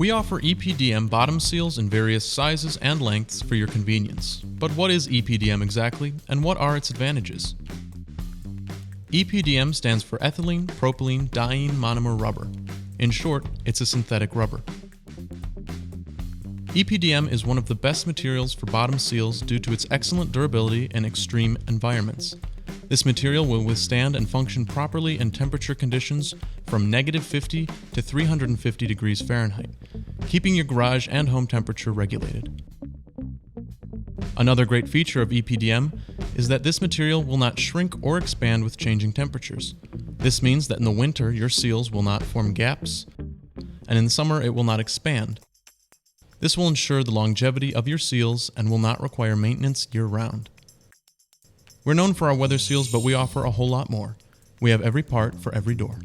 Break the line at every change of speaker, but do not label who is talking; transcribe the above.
We offer EPDM bottom seals in various sizes and lengths for your convenience. But what is EPDM exactly, and what are its advantages? EPDM stands for ethylene propylene diene monomer rubber. In short, it's a synthetic rubber. EPDM is one of the best materials for bottom seals due to its excellent durability in extreme environments. This material will withstand and function properly in temperature conditions from -50 to 350 degrees Fahrenheit, keeping your garage and home temperature regulated. Another great feature of EPDM is that this material will not shrink or expand with changing temperatures. This means that in the winter your seals will not form gaps, and in summer it will not expand. This will ensure the longevity of your seals and will not require maintenance year-round. We're known for our weather seals, but we offer a whole lot more. We have every part for every door.